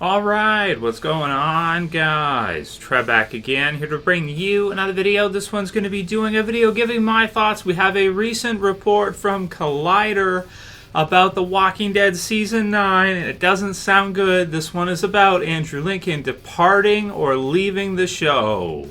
Alright, what's going on, guys? Trev back again, here to bring you another video. This one's going to be doing a video giving my thoughts. We have a recent report from Collider about The Walking Dead Season 9, and it doesn't sound good. This one is about Andrew Lincoln departing or leaving the show.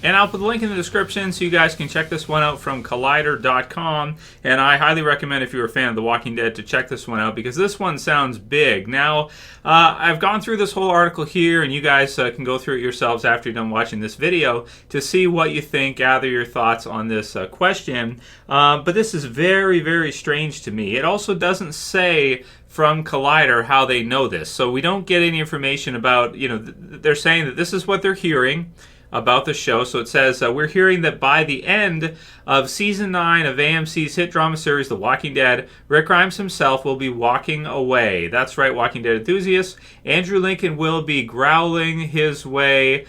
And I'll put the link in the description so you guys can check this one out from Collider.com. And I highly recommend, if you're a fan of The Walking Dead, to check this one out because this one sounds big. Now, I've gone through this whole article here, and you guys can go through it yourselves after you're done watching this video to see what you think, gather your thoughts on this question. But this is very, very strange to me. It also doesn't say from Collider how they know this. So we don't get any information about, they're saying that this is what they're hearing about the show. So it says, we're hearing that by the end of Season 9 of AMC's hit drama series The Walking Dead, Rick Grimes himself will be walking away. That's right, Walking Dead enthusiasts. Andrew Lincoln will be growling his way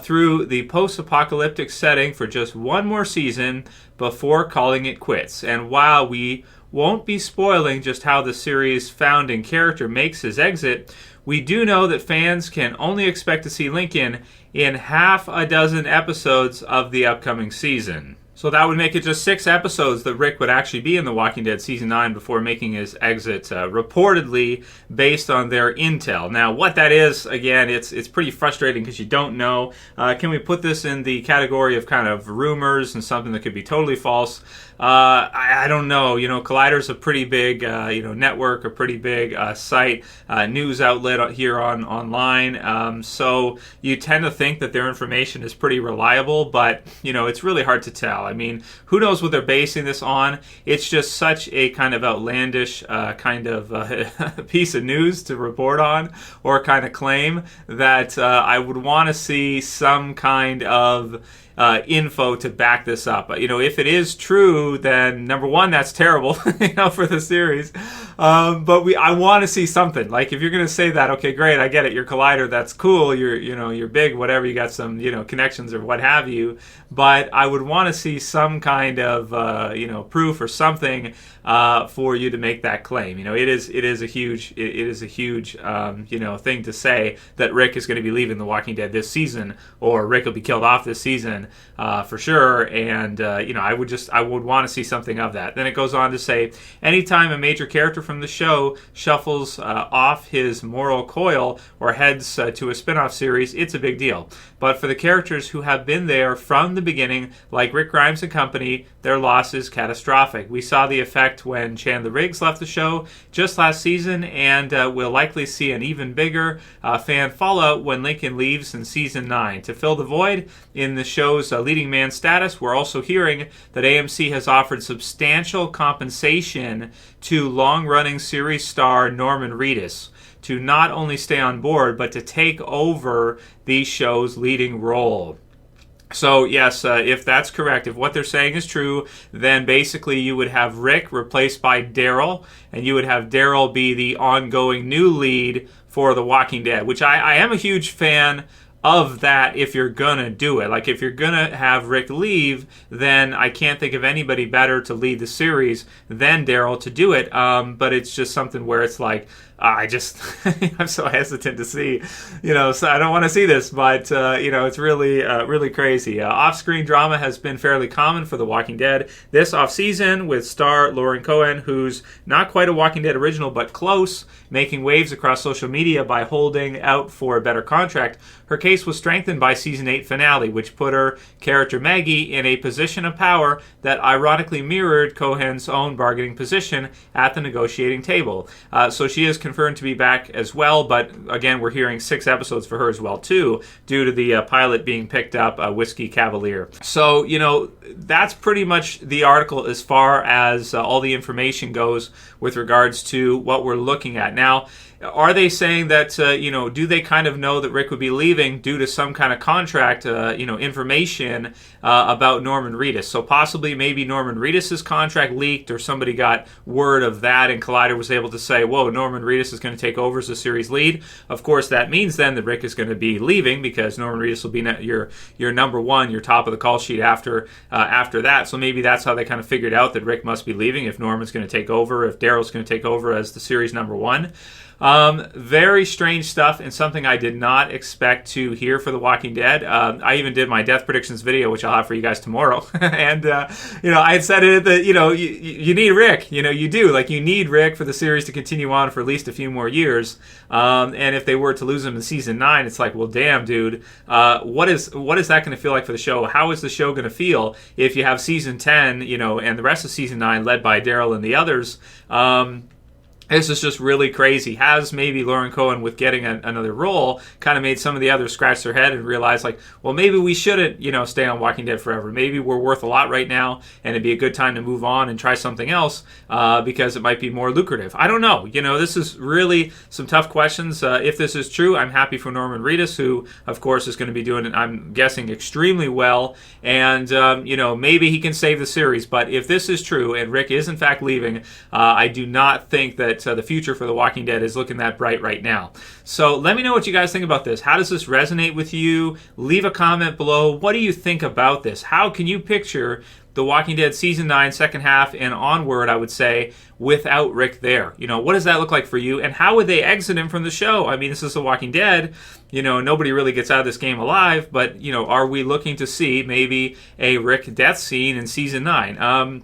through the post-apocalyptic setting for just one more season before calling it quits. And while we won't be spoiling just how the series' founding character makes his exit, we do know that fans can only expect to see Lincoln in half a dozen episodes of the upcoming season. So that would make it just 6 episodes that Rick would actually be in The Walking Dead Season 9 before making his exit, reportedly based on their intel. Now, what that is, again, it's pretty frustrating because you don't know. Can we put this in the category of kind of rumors and something that could be totally false? I don't know. Collider's a pretty big, network, a pretty big site, news outlet here online. So you tend to think that their information is pretty reliable, but, it's really hard to tell. I mean, who knows what they're basing this on? It's just such a kind of outlandish piece of news to report on or kind of claim that I would want to see some kind of info to back this up. If it is true, then number one, that's terrible, for the series. But I want to see something. Like, if you're going to say that, okay, great, I get it. You're Collider, that's cool. You're big, whatever. You got some, connections or what have you. But I would want to see some kind of, proof or something for you to make that claim. It is a huge thing to say that Rick is going to be leaving The Walking Dead this season, or Rick will be killed off this season. For sure, and I would want to see something of that. Then it goes on to say, anytime a major character from the show shuffles off his moral coil or heads to a spin-off series, it's a big deal. But for the characters who have been there from the beginning, like Rick Grimes and company, their loss is catastrophic. We saw the effect when Chandler Riggs left the show just last season, and we'll likely see an even bigger fan fallout when Lincoln leaves in Season 9. To fill the void in the show's leading man status, we're also hearing that AMC has offered substantial compensation to long-running series star Norman Reedus to not only stay on board, but to take over the show's leading role. So, yes, if that's correct, if what they're saying is true, then basically you would have Rick replaced by Daryl, and you would have Daryl be the ongoing new lead for The Walking Dead, which I am a huge fan of that if you're gonna do it. Like, if you're gonna have Rick leave, then I can't think of anybody better to lead the series than Daryl to do it. But it's just something where it's like, I'm so hesitant to see, so I don't want to see this, but, it's really, really crazy. Off-screen drama has been fairly common for The Walking Dead this off-season, with star Lauren Cohen, who's not quite a Walking Dead original, but close, making waves across social media by holding out for a better contract. Her case was strengthened by Season 8 finale, which put her character Maggie in a position of power that ironically mirrored Cohen's own bargaining position at the negotiating table. So she is confirmed to be back as well, but again, we're hearing 6 episodes for her as well too, due to the pilot being picked up, Whiskey Cavalier. So, that's pretty much the article as far as all the information goes with regards to what we're looking at. Now, are they saying that, do they kind of know that Rick would be leaving due to some kind of contract, information about Norman Reedus? So possibly maybe Norman Reedus' contract leaked, or somebody got word of that and Collider was able to say, whoa, Norman Reedus is going to take over as the series lead. Of course, that means then that Rick is going to be leaving, because Norman Reedus will be your number one, your top of the call sheet after that. So maybe that's how they kind of figured out that Rick must be leaving, if Norman's going to take over, if Daryl's going to take over as the series number one. Very strange stuff, and something I did not expect to hear for The Walking Dead. I even did my death predictions video, which I'll have for you guys tomorrow. And, I had said it that, you need Rick. You do. Like, you need Rick for the series to continue on for at least a few more years. And if they were to lose him in season 9, it's like, well, damn, dude. What is that going to feel like for the show? How is the show going to feel if you have season 10, and the rest of season 9 led by Daryl and the others? This is just really crazy. Has maybe Lauren Cohen, with getting another role, kind of made some of the others scratch their head and realize, like, well, maybe we shouldn't, stay on Walking Dead forever. Maybe we're worth a lot right now, and it'd be a good time to move on and try something else, because it might be more lucrative. I don't know. This is really some tough questions. If this is true, I'm happy for Norman Reedus, who, of course, is going to be doing it, I'm guessing, extremely well. And, maybe he can save the series. But if this is true, and Rick is, in fact, leaving, I do not think that the future for The Walking Dead is looking that bright right now. So let me know what you guys think about this. How does this resonate with you? Leave a comment below. What do you think about this? How can you picture The Walking Dead Season 9, second half, and onward, I would say, without Rick there? What does that look like for you? And how would they exit him from the show? I mean, this is The Walking Dead. Nobody really gets out of this game alive, but, are we looking to see maybe a Rick death scene in Season 9?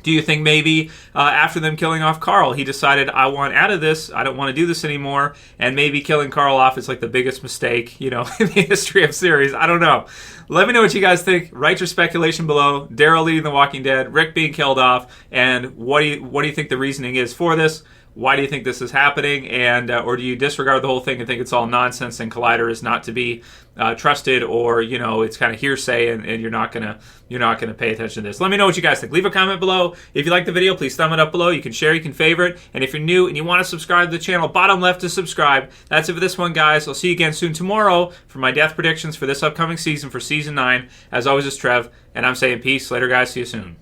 Do you think maybe after them killing off Carl, he decided, I want out of this, I don't want to do this anymore, and maybe killing Carl off is like the biggest mistake, in the history of series? I don't know. Let me know what you guys think. Write your speculation below. Daryl leading The Walking Dead, Rick being killed off, and what do you think the reasoning is for this? Why do you think this is happening? And or do you disregard the whole thing and think it's all nonsense and Collider is not to be trusted, or it's kind of hearsay and you're not gonna pay attention to this? Let me know what you guys think. Leave a comment below. If you like the video, please thumb it up below. You can share, you can favorite, and if you're new and you want to subscribe to the channel, bottom left to subscribe. That's it for this one, guys. I'll see you again soon tomorrow for my death predictions for this upcoming season, for season 9. As always, it's Trev, and I'm saying peace. Later, guys. See you soon.